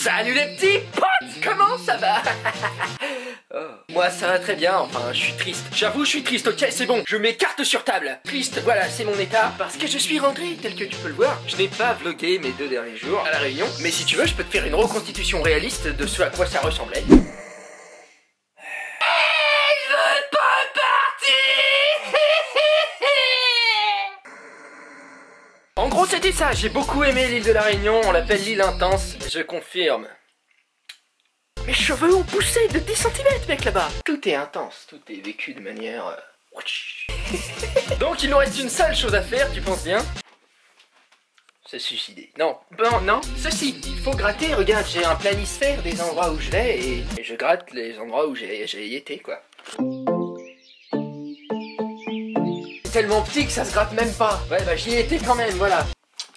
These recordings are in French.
Salut les petits potes, comment ça va? Oh. Moi ça va très bien, enfin je suis triste. J'avoue je suis triste, ok c'est bon, je mets carte sur table. Triste, voilà c'est mon état. Parce que je suis rentré, tel que tu peux le voir. Je n'ai pas vlogué mes 2 derniers jours à la Réunion. Mais si tu veux je peux te faire une reconstitution réaliste de ce à quoi ça ressemblait. En gros c'était ça, j'ai beaucoup aimé l'île de la Réunion, on l'appelle l'île intense, je confirme. Mes cheveux ont poussé de 10 cm mec là-bas. Tout est intense, tout est vécu de manière... Donc il nous reste une seule chose à faire, tu penses bien? Se suicider. Non, bon, non, ceci, il faut gratter, regarde, j'ai un planisphère des endroits où je vais et je gratte les endroits où j'ai été quoi. Tellement petit que ça se gratte même pas. Ouais bah j'y ai été quand même, voilà.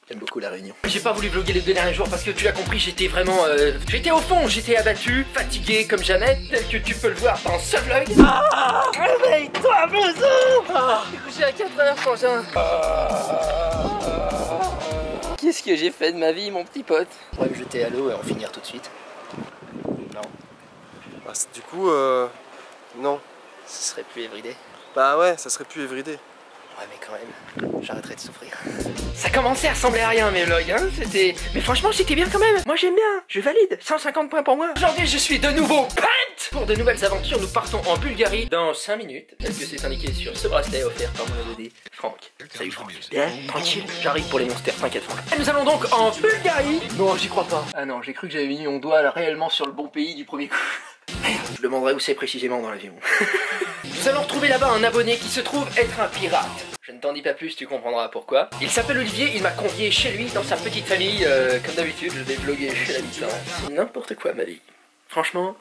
J'aime beaucoup la Réunion. J'ai pas voulu vlogger les 2 derniers jours parce que tu l'as compris, j'étais vraiment... J'étais au fond, j'étais abattu, fatigué comme jamais, tel que tu peux le voir dans ce vlog. Ah, réveille-toi Bouzou. J'ai couché à 4h frangin. Qu'est-ce que j'ai fait de ma vie mon petit pote? On pourrait me jeter à l'eau et en finir tout de suite. Non. Bah, du coup, non. Ce serait plus everyday. Bah ouais, ça serait plus everyday. Ouais mais quand même, j'arrêterai de souffrir. Ça commençait à ressembler à rien mes vlogs hein, c'était... Mais franchement c'était bien quand même, moi j'aime bien, je valide, 150 points pour moi. Aujourd'hui je suis de nouveau prête pour de nouvelles aventures, nous partons en Bulgarie dans 5 minutes. Est-ce que c'est indiqué sur ce bracelet offert par mon ADD Franck? Salut Franck. Bien, tranquille, j'arrive pour les monsters, t'inquiète Franck. Et nous allons donc en Bulgarie. Non j'y crois pas. Ah non, j'ai cru que j'avais mis mon doigt là, réellement sur le bon pays du premier coup. Merde, je demanderai où c'est précisément dans l'avion. Nous allons retrouver là-bas un abonné qui se trouve être un pirate. Je ne t'en dis pas plus, tu comprendras pourquoi. Il s'appelle Olivier, il m'a convié chez lui, dans sa petite famille. Comme d'habitude, je vais vlogger chez l'habitant. C'est n'importe quoi ma vie. Franchement,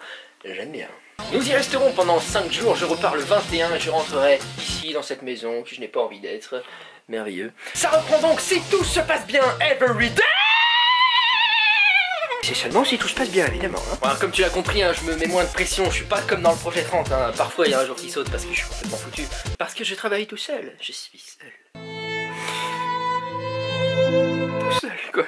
j'aime bien. Nous y resterons pendant 5 jours, je repars le 21 et je rentrerai ici dans cette maison que je n'ai pas envie d'être. Merveilleux. Ça reprend donc si tout se passe bien every day. C'est seulement si tout se passe bien, évidemment. Hein. Alors, comme tu l'as compris, hein, je me mets moins de pression. Je suis pas comme dans le projet 30. Hein. Parfois, il y a un jour qui saute parce que je suis complètement foutu. Parce que je travaille tout seul. Je suis seul. Tout seul, quoi.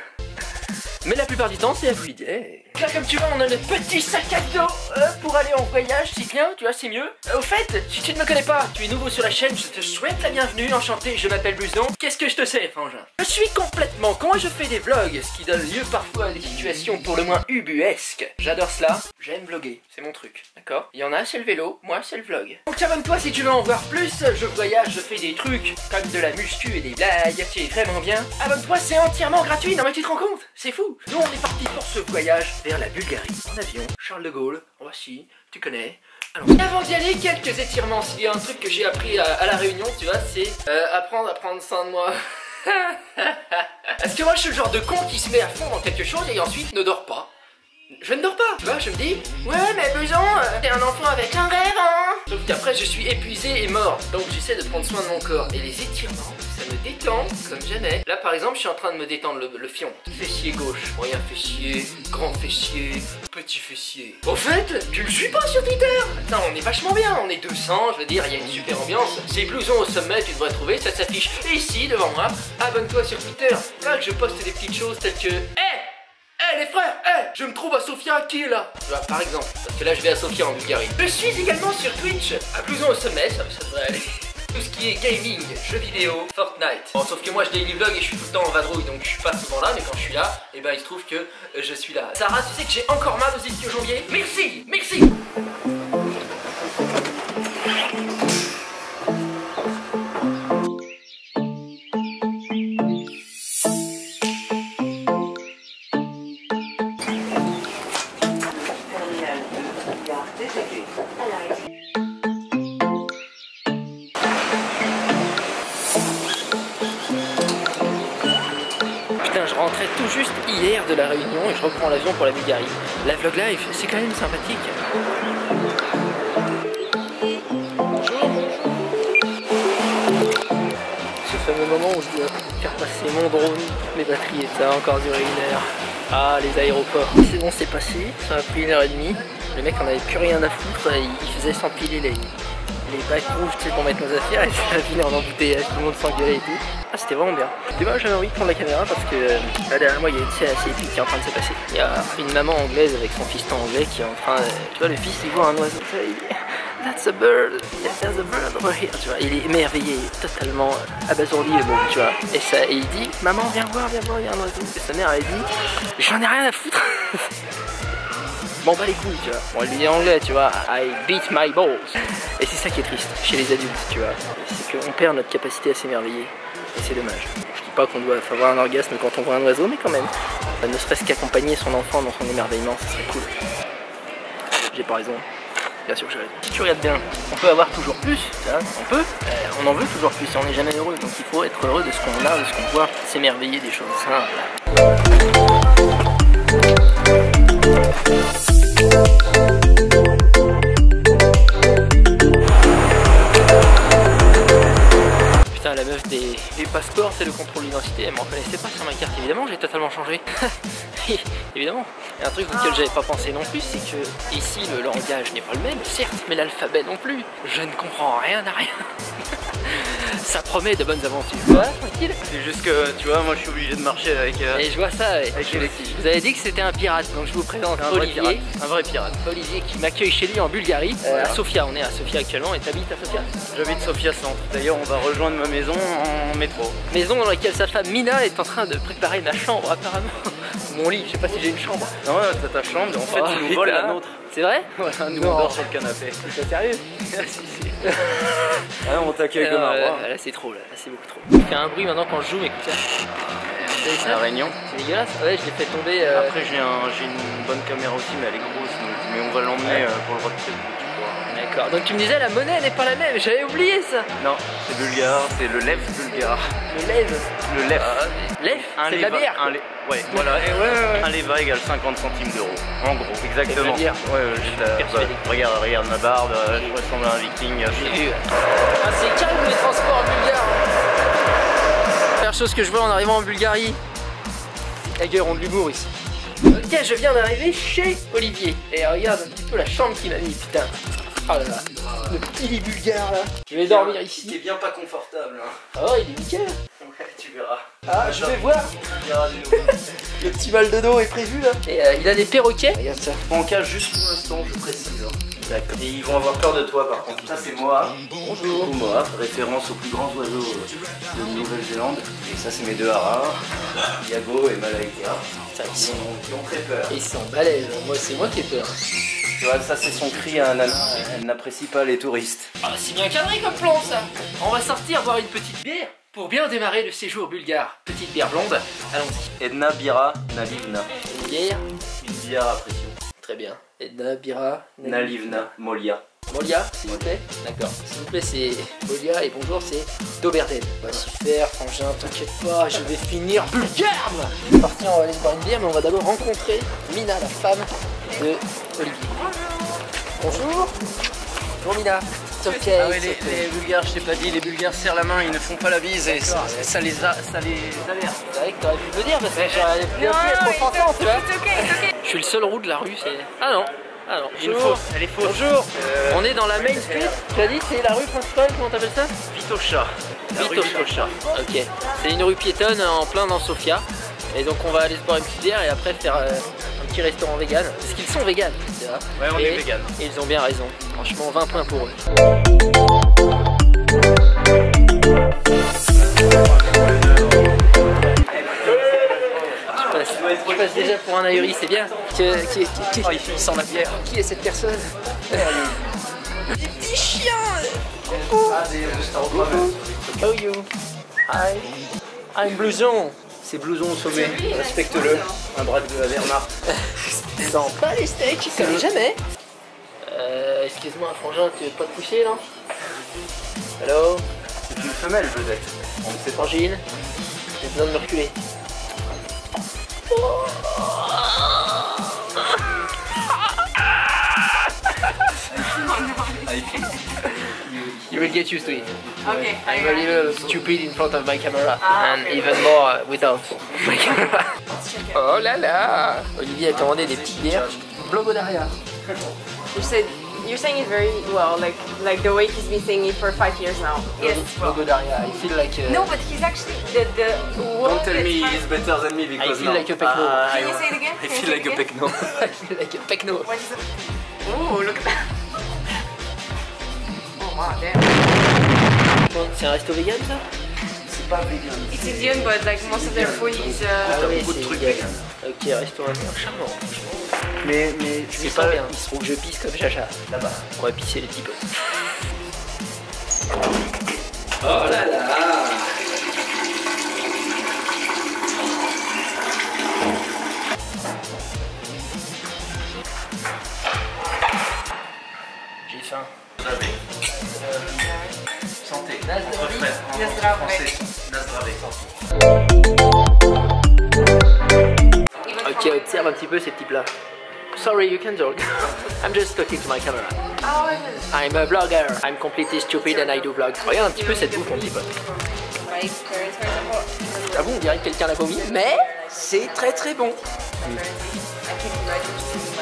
Mais la plupart du temps, c'est everyday. Là, comme tu vois, on a notre petit sac à dos pour aller en voyage. C'est bien, tu vois, c'est mieux. Au fait, si tu ne me connais pas, tu es nouveau sur la chaîne, je te souhaite la bienvenue. Enchanté, je m'appelle Blouson. Qu'est-ce que je te sais, frangin? Je suis complètement con et je fais des vlogs, ce qui donne lieu parfois à des situations pour le moins ubuesques. J'adore cela, j'aime vlogger, c'est mon truc, d'accord? Il y en a, c'est le vélo, moi, c'est le vlog. Donc abonne-toi si tu veux en voir plus. Je voyage, je fais des trucs comme de la muscu et des blagues. C'est vraiment bien. Abonne-toi, c'est entièrement gratuit. Non mais tu te rends compte? C'est fou. Nous, on est parti pour ce voyage vers la Bulgarie. En avion, Charles de Gaulle, voici, tu connais. Alors, avant d'y aller, quelques étirements. S'il y a un truc que j'ai appris à la Réunion, tu vois, c'est apprendre à prendre soin de moi. Parce que moi, je suis le genre de con qui se met à fond dans quelque chose et ensuite ne dort pas. Je ne dors pas, tu vois, je me dis, ouais, mais Blouson, t'es un enfant avec un rêve, hein. Sauf qu'après, je suis épuisé et mort. Donc, j'essaie de prendre soin de mon corps. Et les étirements, ça me détend comme jamais. Là, par exemple, je suis en train de me détendre le fion. Fessier gauche, moyen fessier, grand fessier, petit fessier. Au fait, tu me suis pas sur Twitter? Attends, on est vachement bien, on est 200, je veux dire, il y a une super ambiance. C'est Blouson au sommet, tu devrais trouver, ça s'affiche ici, devant moi. Abonne-toi sur Twitter, là que je poste des petites choses telles que... Hey les frères, je me trouve à Sofia qui est là. Par exemple, parce que là je vais à Sofia en Bulgarie. Je suis également sur Twitch, à Blouson au sommet, ça devrait aller. Tout ce qui est gaming, jeux vidéo, Fortnite. Bon, sauf que moi je daily vlog et je suis tout le temps en vadrouille, donc je suis pas souvent là, mais quand je suis là, et ben il se trouve que je suis là. Sarah, tu sais que j'ai encore mal aux ischio-jambiers? Merci, merci. Putain, je rentrais tout juste hier de la Réunion et je reprends l'avion pour la Bulgarie. La vlog live, c'est quand même sympathique. Bonjour. Ce fameux moment où je dois faire passer mon drone, mes batteries et ça a encore duré 1 heure. Ah, les aéroports. C'est bon, c'est passé, ça a pris 1h30. Le mec en avait plus rien à foutre, il faisait s'empiler les les bacs rouges, tu sais, pour mettre nos affaires, et ça a fini en embouteillage, tout le monde s'engueulait et tout. Ah, c'était vraiment bien. Dommage, j'avais envie de prendre la caméra parce que là derrière moi il y a une scène assez épique qui est en train de se passer. Il y a une maman anglaise avec son fiston anglais qui est en train de... Tu vois, le fils il voit un oiseau, il dit That's a bird, there's a bird over here. Tu vois, il est émerveillé, totalement abasourdi le môme, tu vois. Et il dit maman viens voir, il y a un oiseau. Et sa mère elle dit j'en ai rien à foutre. Bon bah les couilles, tu vois. Bon, elle lui dit en anglais, tu vois, I beat my balls. Et c'est ça qui est triste chez les adultes, tu vois. C'est qu'on perd notre capacité à s'émerveiller. Et c'est dommage. Je dis pas qu'on doit avoir un orgasme quand on voit un oiseau, mais quand même. Ne serait-ce qu'accompagner son enfant dans son émerveillement, ça serait cool. J'ai pas raison. Bien sûr que j'ai raison. Si tu regardes bien, on peut avoir toujours plus, tu vois, on peut, on en veut toujours plus, on n'est jamais heureux. Donc il faut être heureux de ce qu'on a, de ce qu'on voit, s'émerveiller des choses simples. Putain, la meuf des passeports, c'est le contrôle d'identité, elle me reconnaissait pas sur ma carte. Évidemment, j'ai totalement changé. Évidemment. Et un truc auquel j'avais pas pensé non plus, c'est que ici le langage n'est pas le même, certes, mais l'alphabet non plus. Je ne comprends rien à rien. Ça promet de bonnes aventures. Ouais, tranquille. C'est juste que, tu vois, moi je suis obligé de marcher avec... Et je vois ça, ouais. Avec les petits. Vous avez dit que c'était un pirate, donc je vous présente Olivier. Un vrai pirate. Olivier qui m'accueille chez lui en Bulgarie, Voilà. à Sofia. On est à Sofia actuellement, et t'habites à Sofia? J'habite Sofia Centre. D'ailleurs, on va rejoindre ma maison en métro. Maison dans laquelle sa femme Mina est en train de préparer ma chambre apparemment. Mon lit, je sais pas si j'ai une chambre. Non, t'as ta chambre, en fait, Oh, tu nous voles putain. la nôtre. C'est vrai? Voilà, nous Non. on dort sur le canapé. C'est sérieux? Si. Ah, on t'accueille comme un roi. Là c'est trop, là c'est beaucoup trop. Il fait un bruit maintenant quand je joue, mais écoute ça. Vous avez ça? La Réunion. C'est dégueulasse. Ouais, je l'ai fait tomber. Après, j'ai une bonne caméra aussi, mais elle est grosse. Mais on va l'emmener pour le road trip. D'accord. Donc tu me disais la monnaie n'est pas la même, j'avais oublié ça. Non, c'est bulgare, c'est le lève bulgare. Le lève. Le lève. Lève, c'est de la bière. Ouais, voilà. Un leva égale 50 centimes d'euros. En gros, exactement. C'est de la bière. Regarde ma barbe, je ressemble à un viking. J'ai vu. Ah, c'est calme les transports en Bulgare. Première chose que je vois en arrivant en Bulgarie, la gueule ont de l'humour ici. Ok, je viens d'arriver chez Olivier. Et regarde un petit peu la chambre qu'il m'a mis, putain. Oh là là, le petit lit bulgare là. Je vais dormir ici. T'es bien pas confortable. Hein. Ah ouais, il est nickel. Ouais, tu verras. Ah, je vais voir. Tu verras du nouveau. Le petit mal de dos est prévu là. Et il a des perroquets. Regarde ça. Bancal juste pour l'instant, je précise. D'accord. Et ils vont avoir peur de toi par contre. Ça c'est Moa. Bonjour. Moa, référence aux plus grands oiseaux de Nouvelle-Zélande. Et ça c'est mes deux haras, Iago et Malaika. Ça, Qui ont très peur. ils sont balèzes. Moi, c'est moi qui ai peur. Tu vois, ça c'est son cri à un nana. Elle n'apprécie pas les touristes. Ah, c'est bien cadré comme plan ça. On va sortir boire une petite bière pour bien démarrer le séjour bulgare. Petite bière blonde. Allons-y. Edna Bira Nalivna. Une bière. Une bière à pression. Très bien. Edna, Bira, Nalivna Molia. Molia, s'il vous plaît. D'accord. S'il vous plaît, c'est Molia et bonjour, c'est Doberden. On va s'y faire, frangin, t'inquiète pas, je vais finir bulgare moi. C'est parti, on va aller boire une bière, mais on va d'abord rencontrer Mina, la femme de Olivier. Bonjour. Bonjour Mina. C'est ok. Ah ouais, les Bulgares, je t'ai pas dit, les Bulgares serrent la main, ils ne font pas la bise et ça les alerte. C'est vrai que t'aurais pu me dire parce que j'aurais pu être offensant, tu vois. Je suis le seul roux de la rue, c'est... Ah non. Ah non. Une fausse, elle est fausse. Bonjour. On est dans la Main Street. Tu as dit c'est la rue principale, comment t'appelles ça? Vitocha. Vitocha. Ok. C'est une rue piétonne en plein dans Sofia. Et donc on va aller se boire une petite bière et après faire un petit restaurant vegan. Parce qu'ils sont véganes, c'est vrai. Ouais, on est vegan. Et ils ont bien raison. Franchement, 20 points pour eux. Je passe déjà pour un ahuri, c'est bien. Il sent la bière. Qui est cette personne? Des petits chiens. Coucou. How are you? Hi. I'm Blouson. C'est blouson au sommet, respecte-le. Un bras de Wehrmacht. Sens pas les steaks, comme jamais. Excuse-moi, frangin, tu veux pas te coucher là? Allô? C'est une femelle peut-être. On ne sait pas. Frangine, j'ai besoin de me reculer. You will get used to it. Okay. I'm a little stupid in front of my camera and even more without my camera. Oh là là! Olivier a commandé des petites bières. Blogodaria. You said You're saying it very well, like the way he's been saying it for 5 years now. Yes. Logo Daria, I feel like... No, but he's actually the Don't tell me he's better than me because I feel like a pecno. Can you say it again? I feel like a pecno. I feel like a pecno. What is it? Oh, look at that. Oh wow, damn. C'est un resto vegan ça? C'est pas vegan. It's Indian, but like most of their food is. Ah oui, beaucoup de c'est trucs vegan. vegan. Ok, restaurateur charmant. Mais C'est pas bien. Il faut que je pisse comme Chacha. Là-bas. On va pisser les petits potes. Oh là là. J'ai faim. Santé. Nazdravi. Nazdravi. Ok, observe un petit peu ces petits plats. Sorry, you can talk. I'm just talking to my camera. Oh, I'm a vlogger. I'm completely stupid and I do vlog. Regarde un petit peu cette bouffe, mon petit pote. my parents, for example. Ah bon, on dirait que quelqu'un l'a vomi, mais c'est très très bon. I can imagine just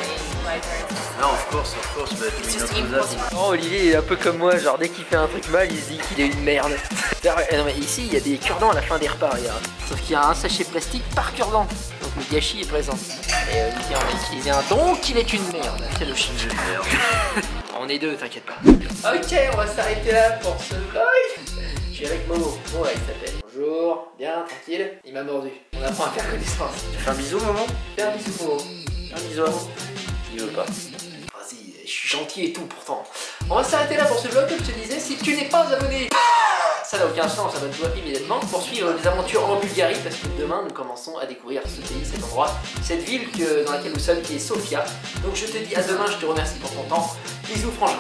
my parents. No, of course, but It's we just don't do that. impossible. Oh, Olivier est un peu comme moi, genre dès qu'il fait un truc mal, il se dit qu'il est une merde. Non mais ici, il y a des cure-dents à la fin des repas, regarde. Sauf qu'il y a un sachet plastique par cure-dent. Donc le gâchis est présent. Et Olivier en a utilisé un, donc il est une merde. Quel chien. On est deux, t'inquiète pas. Ok, on va s'arrêter là pour ce vlog. Je suis avec Momo. Bon, là, il s'appelle. Bonjour, bien, tranquille. Il m'a mordu. On apprend à faire connaissance. Tu fais un bisou, maman? Fais un bisou, Momo. Un bisou à vous. Il veut pas. Vas-y, je suis gentil et tout pourtant. On va s'arrêter là pour ce vlog, comme je te disais. Si tu n'es pas abonné, ça n'a aucun sens, abonne-toi immédiatement pour suivre les aventures en Bulgarie, parce que demain nous commençons à découvrir ce pays, cet endroit, cette ville dans laquelle nous sommes, qui est Sofia. Donc je te dis à demain, je te remercie pour ton temps. Bisous frangin.